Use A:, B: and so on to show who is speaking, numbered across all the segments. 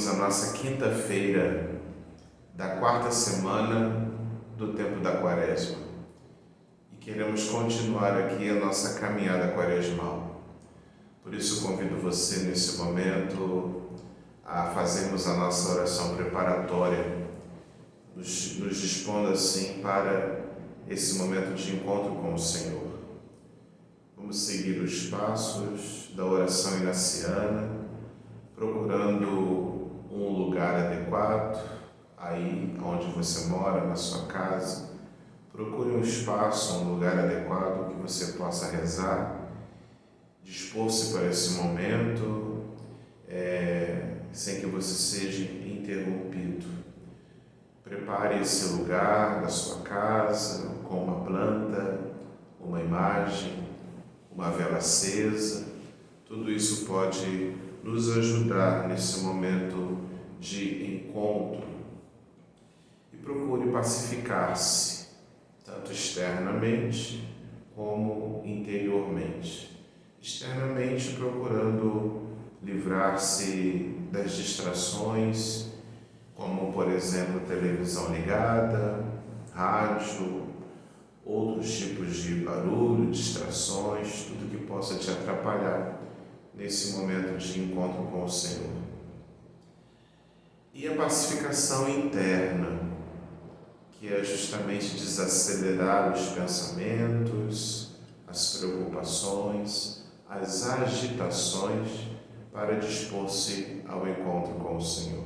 A: a nossa quinta-feira da quarta semana do tempo da Quaresma e queremos continuar aqui a nossa caminhada quaresmal. Por isso convido você nesse momento a fazermos a nossa oração preparatória, nos dispondo assim para esse momento de encontro com o Senhor. Vamos seguir os passos da oração inaciana, procurando um lugar adequado, aí onde você mora, na sua casa. Procure um espaço, um lugar adequado que você possa rezar, dispor-se para esse momento, sem que você seja interrompido. Prepare esse lugar da sua casa com uma planta, uma imagem, uma vela acesa. Tudo isso pode nos ajudar nesse momento de encontro. E procure pacificar-se, tanto externamente como interiormente. Externamente, procurando livrar-se das distrações, como, por exemplo, televisão ligada, rádio, outros tipos de barulho, distrações, tudo que possa te atrapalhar nesse momento de encontro com o Senhor. E a pacificação interna, que é justamente desacelerar os pensamentos, as preocupações, as agitações, para dispor-se ao encontro com o Senhor.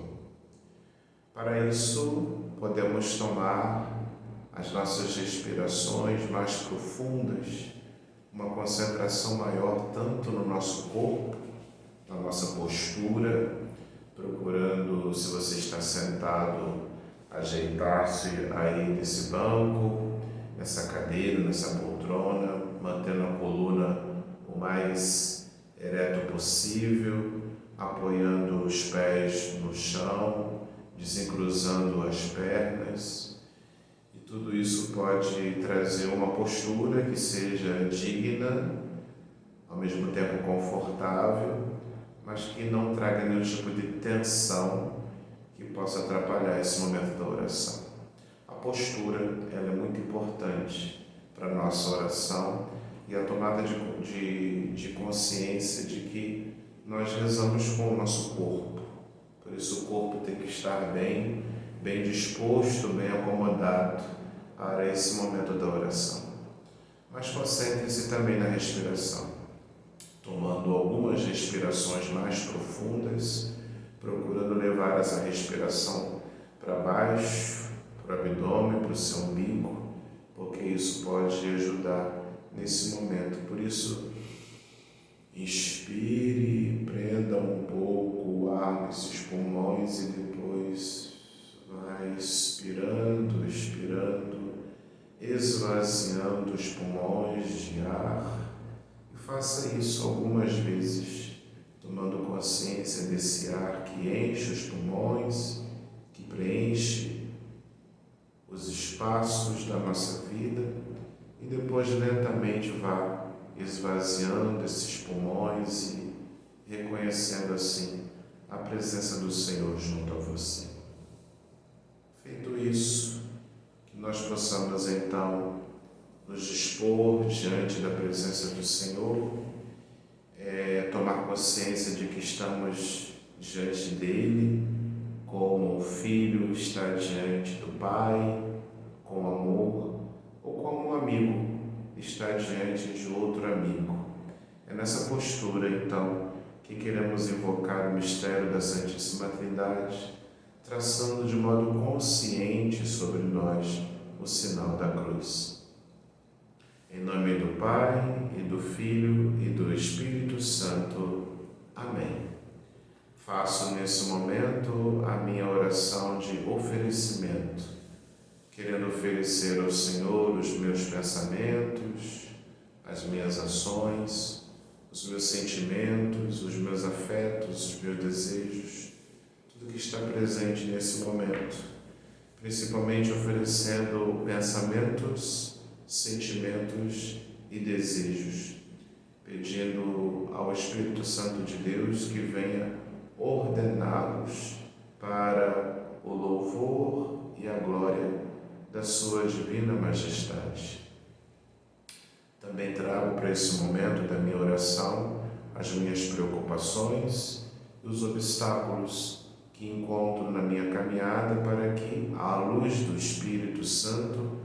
A: Para isso, podemos tomar as nossas respirações mais profundas, uma concentração maior tanto no nosso corpo, na nossa postura, procurando, se você está sentado, ajeitar-se aí nesse banco, nessa cadeira, nessa poltrona, mantendo a coluna o mais ereto possível, apoiando os pés no chão, desencruzando as pernas. Tudo isso pode trazer uma postura que seja digna, ao mesmo tempo confortável, mas que não traga nenhum tipo de tensão que possa atrapalhar esse momento da oração. A postura, ela é muito importante para a nossa oração e a tomada de consciência de que nós rezamos com o nosso corpo. Por isso o corpo tem que estar bem disposto, bem acomodado para esse momento da oração. Mas concentre-se também na respiração, tomando algumas respirações mais profundas, procurando levar essa respiração para baixo, para o abdômen, para o seu umbigo, porque isso pode ajudar nesse momento. Por isso, inspire, prenda um pouco o ar nesses pulmões e depois vai expirando, esvaziando os pulmões de ar, e faça isso algumas vezes, tomando consciência desse ar que enche os pulmões, que preenche os espaços da nossa vida, e depois lentamente vá esvaziando esses pulmões e reconhecendo assim a presença do Senhor junto a você. Feito isso, que nós possamos então nos dispor diante da presença do Senhor, tomar consciência de que estamos diante dEle, como o filho está diante do Pai, com amor, ou como um amigo está diante de outro amigo. É nessa postura então que queremos invocar o mistério da Santíssima Trindade, traçando de modo consciente sobre nós o sinal da cruz. Em nome do Pai, e do Filho, e do Espírito Santo. Amém. Faço nesse momento a minha oração de oferecimento, querendo oferecer ao Senhor os meus pensamentos, as minhas ações, os meus sentimentos, os meus afetos, os meus desejos, tudo que está presente nesse momento, principalmente oferecendo pensamentos, sentimentos e desejos, pedindo ao Espírito Santo de Deus que venha ordená-los para o louvor e a glória da Sua Divina Majestade. Também trago para esse momento da minha oração as minhas preocupações e os obstáculos que encontro na minha caminhada para que, à luz do Espírito Santo,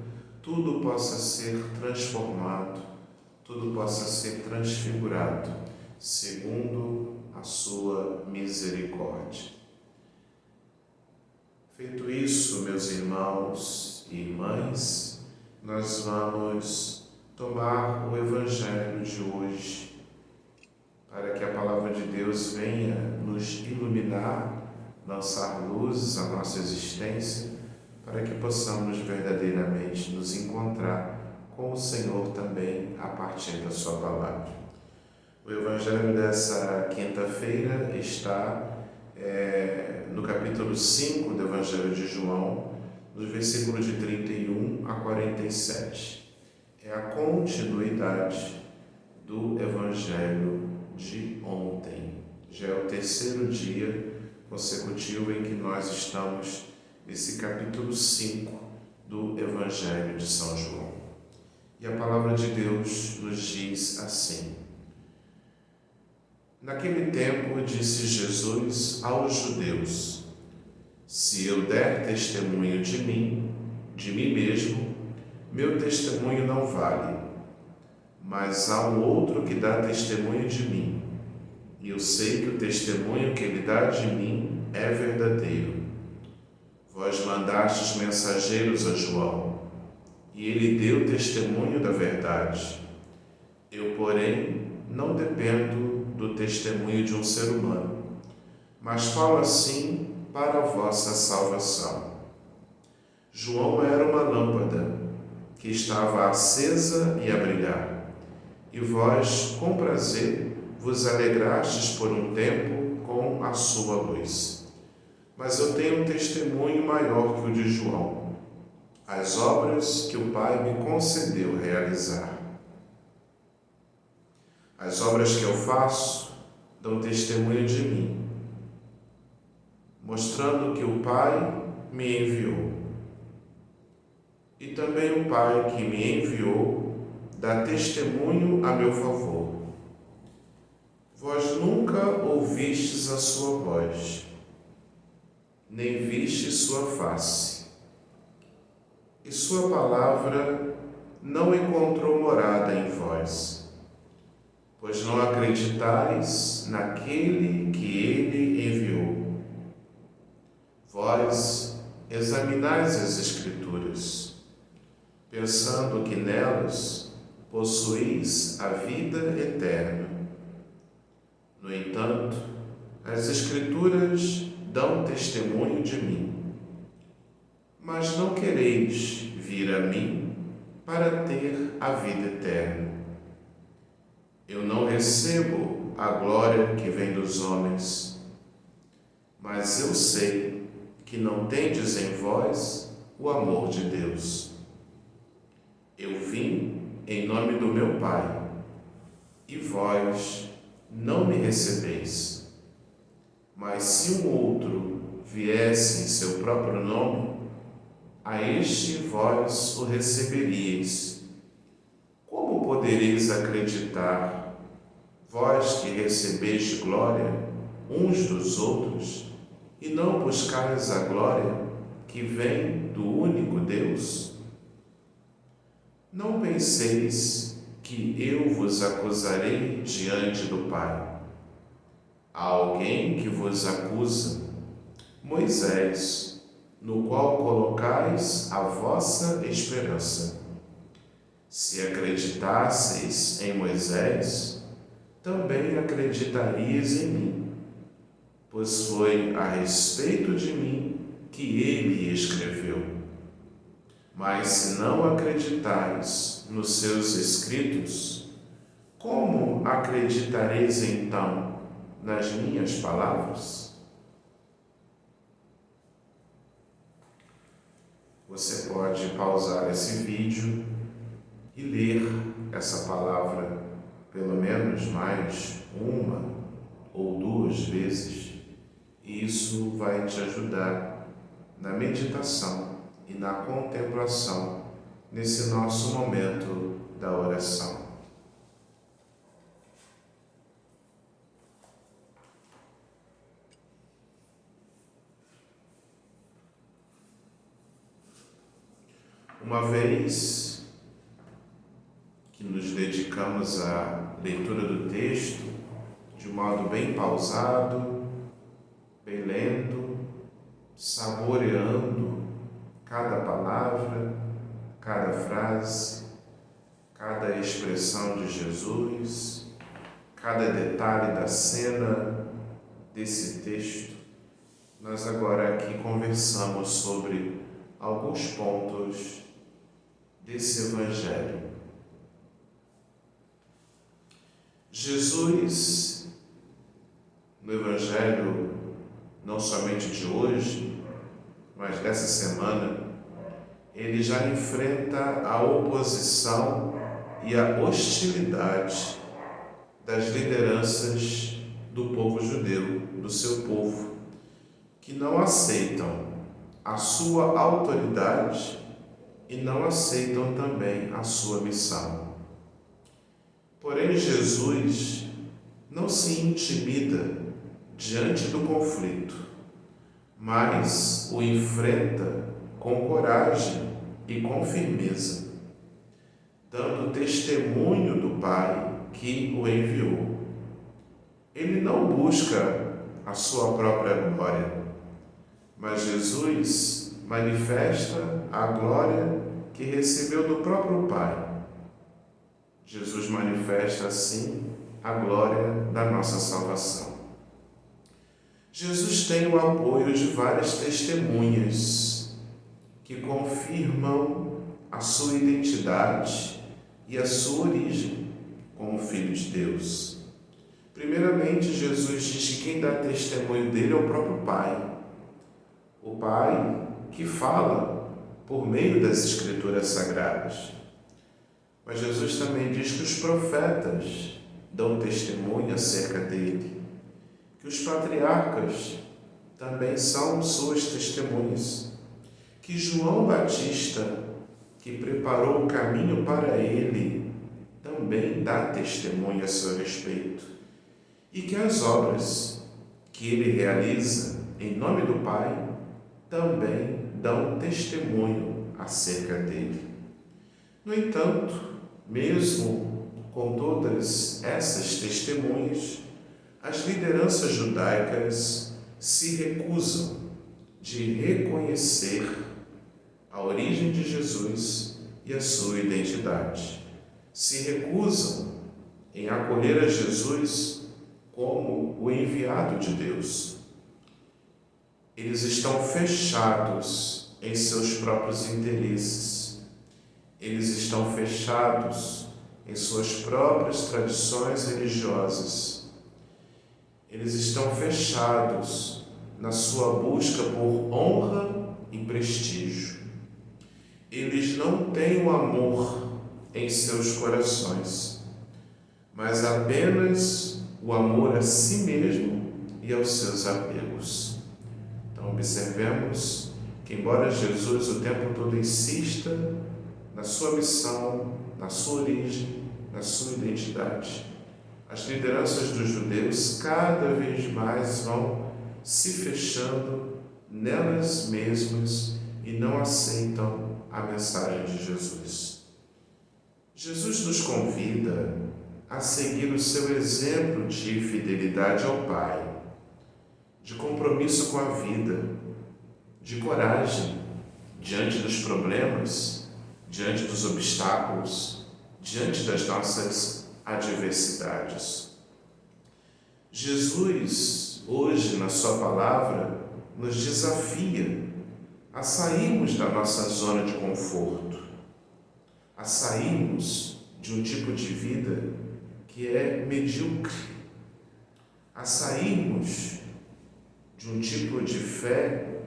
A: tudo possa ser transformado, tudo possa ser transfigurado, segundo a sua misericórdia. Feito isso, meus irmãos e irmãs, nós vamos tomar o Evangelho de hoje, para que a Palavra de Deus venha nos iluminar, lançar luzes à nossa existência, para que possamos verdadeiramente nos encontrar com o Senhor também a partir da Sua Palavra. O Evangelho dessa quinta-feira está no capítulo 5 do Evangelho de João, nos versículos de 31 a 47. É a continuidade do Evangelho de ontem. Já é o terceiro dia consecutivo em que nós estamos nesse capítulo 5 do Evangelho de São João. E a palavra de Deus nos diz assim: Naquele tempo disse Jesus aos judeus: Se eu der testemunho de mim mesmo, meu testemunho não vale. Mas há um outro que dá testemunho de mim, e eu sei que o testemunho que ele dá de mim é verdadeiro. Vós mandastes mensageiros a João, e ele deu testemunho da verdade. Eu, porém, não dependo do testemunho de um ser humano, mas falo assim para a vossa salvação. João era uma lâmpada que estava acesa e a brilhar, e vós, com prazer, vos alegrastes por um tempo com a sua luz. Mas eu tenho um testemunho maior que o de João, as obras que o Pai me concedeu realizar. As obras que eu faço dão testemunho de mim, mostrando que o Pai me enviou. E também o Pai que me enviou dá testemunho a meu favor. Vós nunca ouvistes a sua voz, nem vistes sua face, e sua palavra não encontrou morada em vós, pois não acreditais naquele que ele enviou. Vós examinais as Escrituras, pensando que nelas possuís a vida eterna. No entanto, as Escrituras dão testemunho de mim, mas não quereis vir a mim para ter a vida eterna. Eu não recebo a glória que vem dos homens, mas eu sei que não tendes em vós o amor de Deus. Eu vim em nome do meu Pai, e vós não me recebeis. Mas se um outro viesse em seu próprio nome, a este vós o receberíeis. Como podereis acreditar, vós que recebeis glória uns dos outros, e não buscais a glória que vem do único Deus? Não penseis que eu vos acusarei diante do Pai. Há alguém que vos acusa, Moisés, no qual colocais a vossa esperança. Se acreditasseis em Moisés, também acreditarias em mim, pois foi a respeito de mim que ele escreveu. Mas se não acreditais nos seus escritos, como acreditareis então nas minhas palavras? Você pode pausar esse vídeo e ler essa palavra pelo menos mais uma ou duas vezes e isso vai te ajudar na meditação e na contemplação nesse nosso momento da oração. Uma vez que nos dedicamos à leitura do texto de um modo bem pausado, bem lento, saboreando cada palavra, cada frase, cada expressão de Jesus, cada detalhe da cena desse texto, nós agora aqui conversamos sobre alguns pontos desse Evangelho. Jesus, no Evangelho, não somente de hoje, mas dessa semana, ele já enfrenta a oposição e a hostilidade das lideranças do povo judeu, do seu povo, que não aceitam a sua autoridade e não aceitam também a sua missão. Porém, Jesus não se intimida diante do conflito, mas o enfrenta com coragem e com firmeza, dando testemunho do Pai que o enviou. Ele não busca a sua própria glória, mas Jesus manifesta a glória que recebeu do próprio Pai. Jesus manifesta, assim, a glória da nossa salvação. Jesus tem o apoio de várias testemunhas que confirmam a sua identidade e a sua origem como Filho de Deus. Primeiramente, Jesus diz que quem dá testemunho dele é o próprio Pai. O Pai que fala por meio das Escrituras Sagradas. Mas Jesus também diz que os profetas dão testemunho acerca dele, que os patriarcas também são suas testemunhas, que João Batista, que preparou o caminho para ele, também dá testemunho a seu respeito, e que as obras que ele realiza em nome do Pai também dão testemunho acerca dele. No entanto, mesmo com todas essas testemunhas, as lideranças judaicas se recusam de reconhecer a origem de Jesus e a sua identidade. Se recusam em acolher a Jesus como o enviado de Deus. Eles estão fechados em seus próprios interesses. Eles estão fechados em suas próprias tradições religiosas. Eles estão fechados na sua busca por honra e prestígio. Eles não têm o amor em seus corações, mas apenas o amor a si mesmo e aos seus apegos. Então, observemos que, embora Jesus o tempo todo insista na sua missão, na sua origem, na sua identidade, as lideranças dos judeus cada vez mais vão se fechando nelas mesmas e não aceitam a mensagem de Jesus. Jesus nos convida a seguir o seu exemplo de fidelidade ao Pai, de compromisso com a vida, de coragem diante dos problemas, diante dos obstáculos, diante das nossas adversidades. Jesus, hoje, na sua palavra, nos desafia a sairmos da nossa zona de conforto, a sairmos de um tipo de vida que é medíocre, a sairmos de um tipo de fé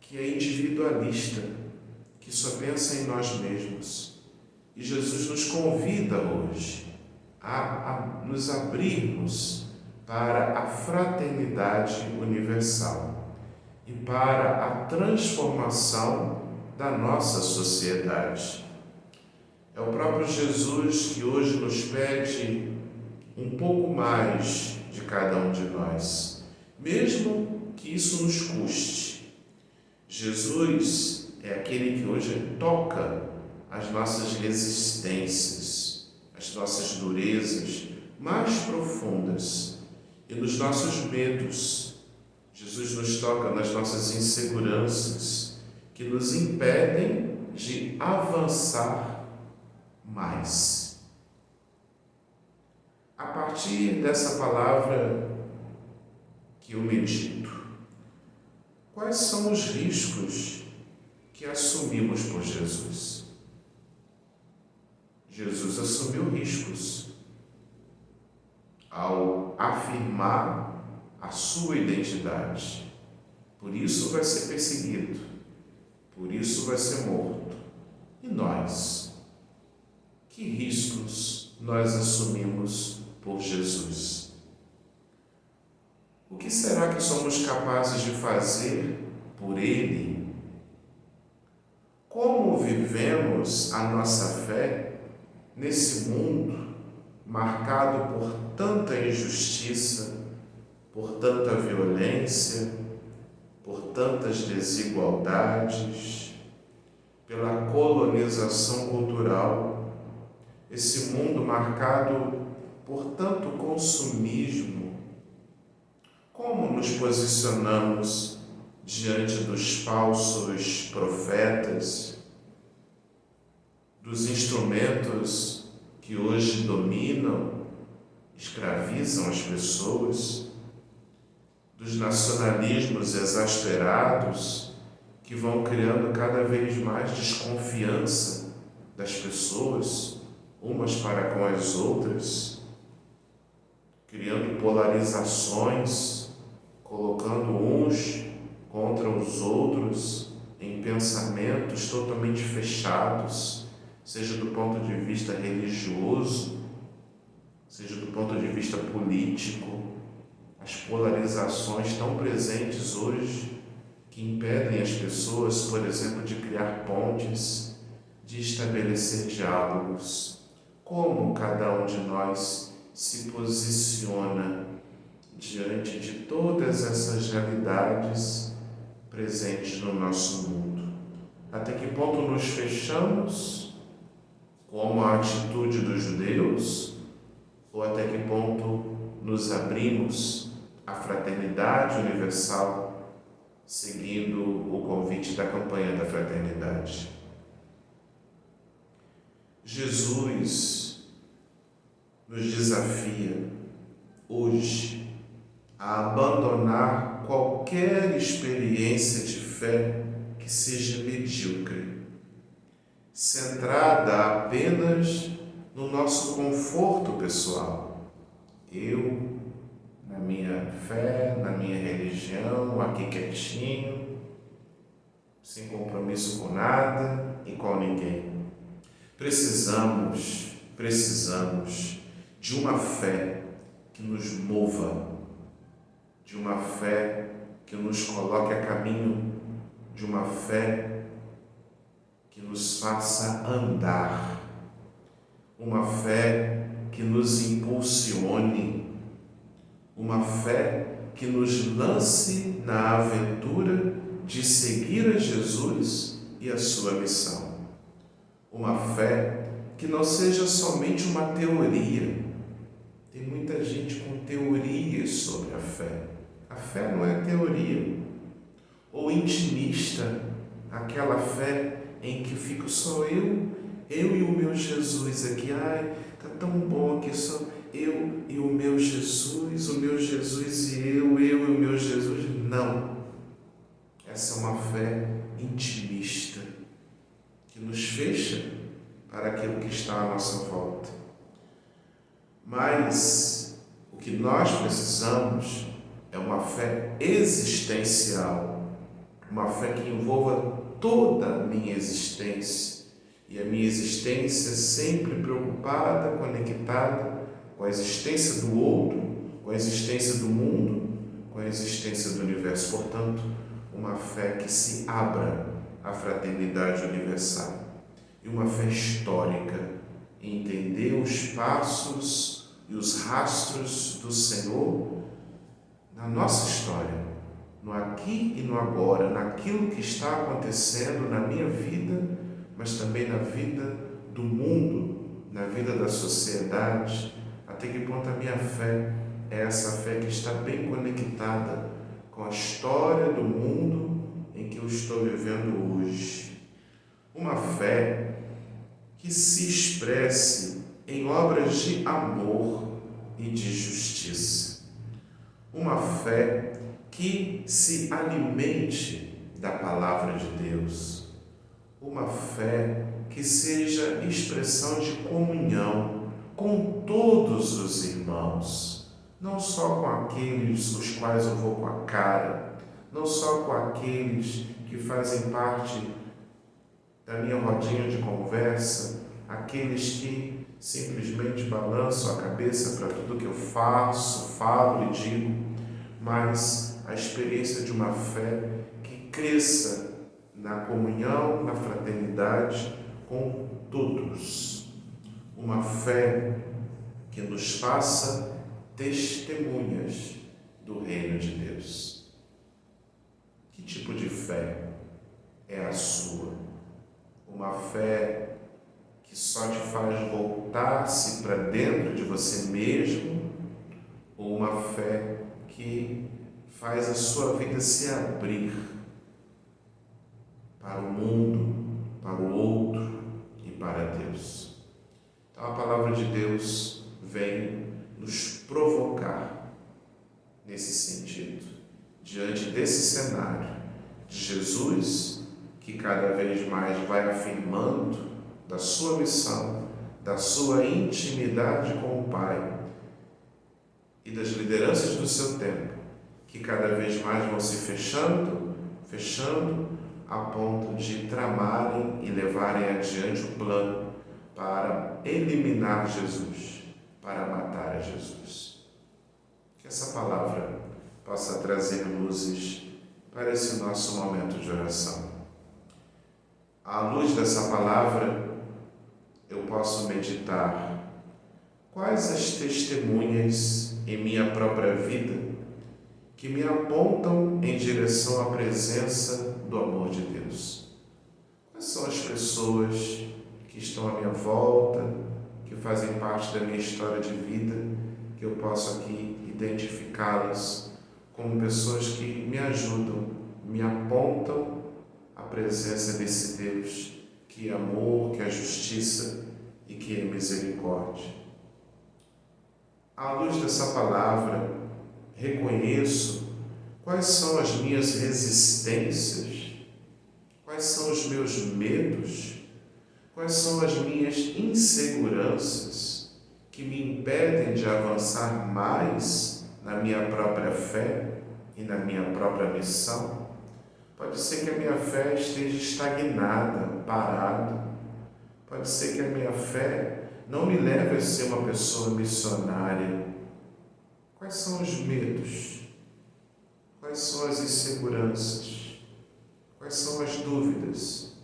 A: que é individualista, que só pensa em nós mesmos. E Jesus nos convida hoje a nos abrirmos para a fraternidade universal e para a transformação da nossa sociedade. É o próprio Jesus que hoje nos pede um pouco mais de cada um de nós, mesmo que isso nos custe. Jesus é aquele que hoje toca as nossas resistências, as nossas durezas mais profundas e nos nossos medos. Jesus nos toca nas nossas inseguranças que nos impedem de avançar mais. A partir dessa palavra que eu medito, quais são os riscos que assumimos por Jesus? Jesus assumiu riscos ao afirmar a sua identidade. Por isso vai ser perseguido, por isso vai ser morto. E nós? Que riscos nós assumimos por Jesus? O que será que somos capazes de fazer por Ele? Como vivemos a nossa fé nesse mundo marcado por tanta injustiça, por tanta violência, por tantas desigualdades, pela colonização cultural, esse mundo marcado por tanto consumismo? Como nos posicionamos diante dos falsos profetas, dos instrumentos que hoje dominam, escravizam as pessoas, dos nacionalismos exasperados que vão criando cada vez mais desconfiança das pessoas, umas para com as outras, criando polarizações, colocando uns contra os outros em pensamentos totalmente fechados, seja do ponto de vista religioso, seja do ponto de vista político. As polarizações tão presentes hoje que impedem as pessoas, por exemplo, de criar pontes, de estabelecer diálogos. Como cada um de nós se posiciona diante de todas essas realidades presentes no nosso mundo? Até que ponto nos fechamos, como a atitude dos judeus, ou até que ponto nos abrimos à fraternidade universal, seguindo o convite da campanha da fraternidade? Jesus nos desafia hoje a abandonar qualquer experiência de fé que seja medíocre, centrada apenas no nosso conforto pessoal. Eu, na minha fé, na minha religião, aqui quietinho, sem compromisso com nada e com ninguém. Precisamos de uma fé que nos mova, de uma fé que nos coloque a caminho, de uma fé que nos faça andar, uma fé que nos impulsione, uma fé que nos lance na aventura de seguir a Jesus e a sua missão. Uma fé que não seja somente uma teoria. Tem muita gente com teorias sobre a fé. A fé não é teoria. Ou intimista, aquela fé em que fico só eu e o meu Jesus aqui. Ai, tá tão bom aqui só eu e o meu Jesus e eu e o meu Jesus. Não. Essa é uma fé intimista, que nos fecha para aquilo que está à nossa volta. Mas o que nós precisamos é uma fé existencial, uma fé que envolva toda a minha existência, e a minha existência sempre preocupada, conectada com a existência do outro, com a existência do mundo, com a existência do universo. Portanto, uma fé que se abra à fraternidade universal e uma fé histórica, em entender os passos e os rastros do Senhor na nossa história, no aqui e no agora, naquilo que está acontecendo na minha vida, mas também na vida do mundo, na vida da sociedade. Até que ponto a minha fé é essa fé que está bem conectada com a história do mundo em que eu estou vivendo hoje. Uma fé que se expresse em obras de amor e de justiça. Uma fé que se alimente da palavra de Deus. Uma fé que seja expressão de comunhão com todos os irmãos, não só com aqueles os quais eu vou com a cara, não só com aqueles que fazem parte da minha rodinha de conversa, aqueles que simplesmente balançam a cabeça para tudo que eu faço, falo e digo, mas a experiência de uma fé que cresça na comunhão, na fraternidade com todos. Uma fé que nos faça testemunhas do reino de Deus. Que tipo de fé é a sua? Uma fé que só te faz voltar-se para dentro de você mesmo, ou uma fé que faz a sua vida se abrir para o mundo, para o outro e para Deus? Então a palavra de Deus vem nos provocar nesse sentido, diante desse cenário de Jesus, que cada vez mais vai afirmando da sua missão, da sua intimidade com o Pai e das lideranças do seu tempo, que cada vez mais vão se fechando, a ponto de tramarem e levarem adiante o plano para eliminar Jesus, para matar a Jesus. Que essa palavra possa trazer luzes para esse nosso momento de oração. À luz dessa palavra, eu posso meditar quais as testemunhas em minha própria vida que me apontam em direção à presença do amor de Deus. Quais são as pessoas que estão à minha volta, que fazem parte da minha história de vida, que eu posso aqui identificá-las como pessoas que me ajudam, me apontam a presença desse Deus que é amor, que é justiça e que é misericórdia. À luz dessa palavra, reconheço quais são as minhas resistências, quais são os meus medos, quais são as minhas inseguranças que me impedem de avançar mais na minha própria fé e na minha própria missão. Pode ser que a minha fé esteja estagnada, parada. Pode ser que a minha fé não me leve a ser uma pessoa missionária. Quais são os medos? Quais são as inseguranças? Quais são as dúvidas?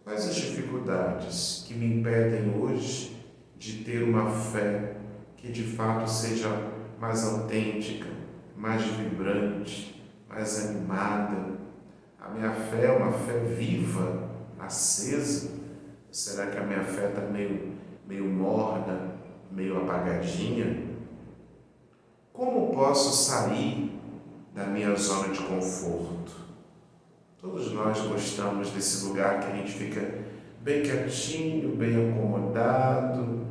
A: Quais as dificuldades que me impedem hoje de ter uma fé que de fato seja mais autêntica, mais vibrante, mais animada? A minha fé é uma fé viva, acesa? Ou será que a minha fé está meio morna, meio apagadinha? Como posso sair da minha zona de conforto? Todos nós gostamos desse lugar que a gente fica bem quietinho, bem acomodado,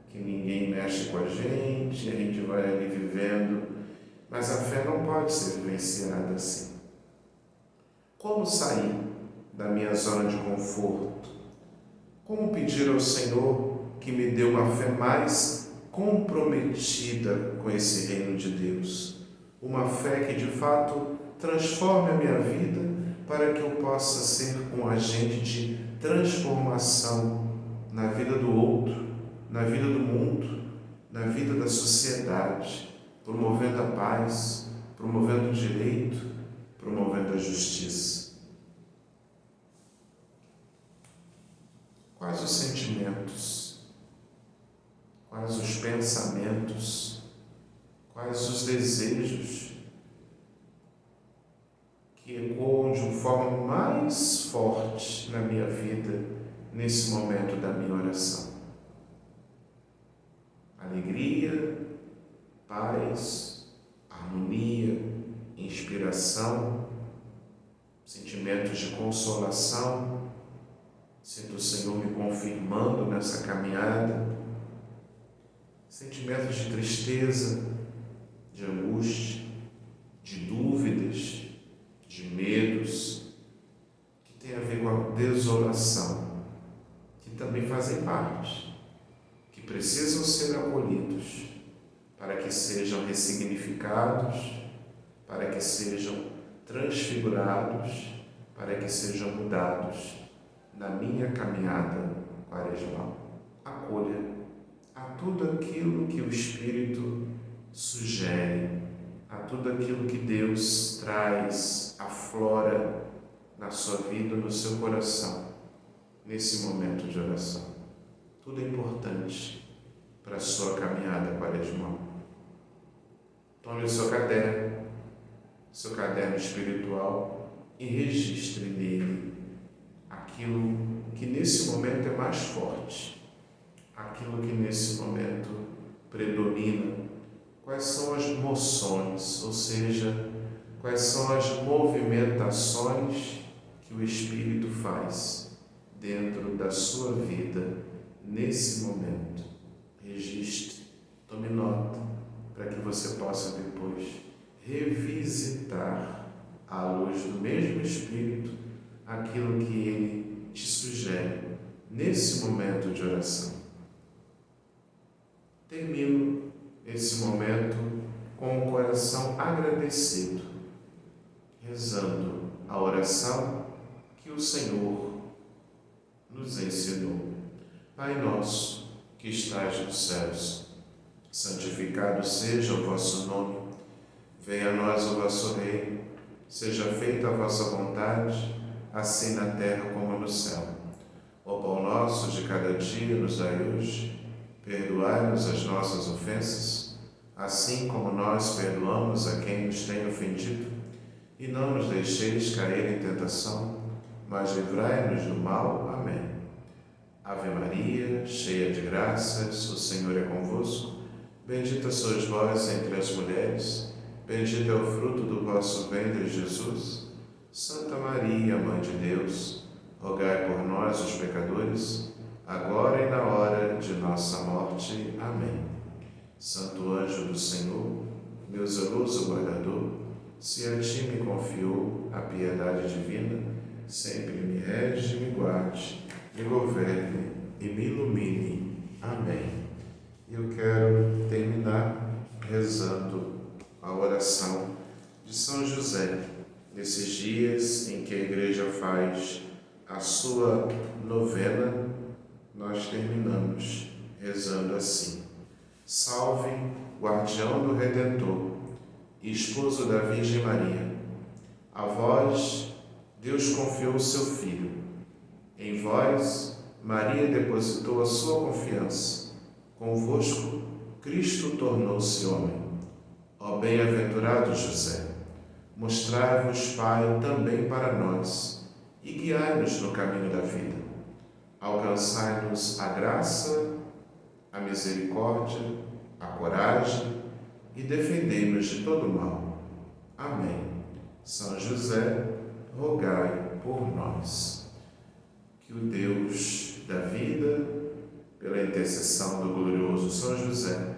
A: que ninguém mexe com a gente vai ali vivendo, mas a fé não pode ser vivenciada assim. Como sair da minha zona de conforto? Como pedir ao Senhor que me dê uma fé mais comprometida com esse reino de Deus? Uma fé que de fato transforme a minha vida para que eu possa ser um agente de transformação na vida do outro, na vida do mundo, na vida da sociedade, promovendo a paz, promovendo o direito, promovendo a justiça. Quais os sentimentos, quais os pensamentos, quais os desejos que ecoam de uma forma mais forte na minha vida nesse momento da minha oração? Alegria, paz, harmonia, inspiração, sentimentos de consolação. Sinto o Senhor me confirmando nessa caminhada. Sentimentos de tristeza, de angústia, de dúvidas, de medos, que tem a ver com a desolação, que também fazem parte, que precisam ser acolhidos, para que sejam ressignificados, para que sejam transfigurados, para que sejam mudados na minha caminhada quaresmal. Acolha a tudo aquilo que o Espírito sugere, a tudo aquilo que Deus traz, aflora na sua vida, no seu coração, nesse momento de oração. Tudo é importante para a sua caminhada quaresmal. Tome o seu caderno espiritual e registre nele aquilo que nesse momento é mais forte, aquilo que nesse momento predomina. Quais são as moções, ou seja, quais são as movimentações que o Espírito faz dentro da sua vida nesse momento. Registre, tome nota, para que você possa depois revisitar, à luz do mesmo Espírito, aquilo que Ele te sugere nesse momento de oração. Termino esse momento com o coração agradecido, rezando a oração que o Senhor nos ensinou. Pai nosso, que estais nos céus, santificado seja o vosso nome. Venha a nós o vosso reino. Seja feita a vossa vontade, assim na terra como no céu. O pão nosso de cada dia nos dai hoje. Perdoai-nos as nossas ofensas, assim como nós perdoamos a quem nos tem ofendido. E não nos deixeis cair em tentação, mas livrai-nos do mal. Amém. Ave Maria, cheia de graças, o Senhor é convosco. Bendita sois vós entre as mulheres, bendito é o fruto do vosso ventre, Jesus. Santa Maria, Mãe de Deus, rogai por nós, os pecadores, agora e na hora de nossa morte. Amém. Santo anjo do Senhor, meu zeloso guardador, se a ti me confiou a piedade divina, sempre me rege, me guarde, me governe e me ilumine. Amém. Eu quero terminar rezando a oração de São José, nesses dias em que a Igreja faz a sua novena. Nós terminamos rezando assim: Salve, guardião do Redentor, esposo da Virgem Maria. A vós Deus confiou o seu Filho. Em vós Maria depositou a sua confiança. Convosco Cristo tornou-se homem. Ó bem-aventurado José, mostrai-vos Pai também para nós e guiai-nos no caminho da vida. Alcançai-nos a graça, a misericórdia, a coragem e defendei-nos de todo mal. Amém. São José, rogai por nós. Que o Deus da vida, pela intercessão do glorioso São José,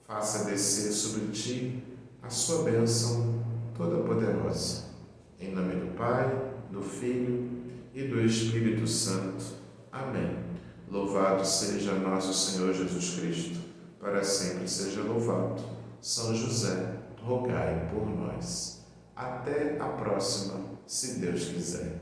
A: faça descer sobre ti a sua bênção toda poderosa. Em nome do Pai, do Filho e do Espírito Santo. Amém. Louvado seja nosso Senhor Jesus Cristo, para sempre seja louvado. São José, rogai por nós. Até a próxima, se Deus quiser.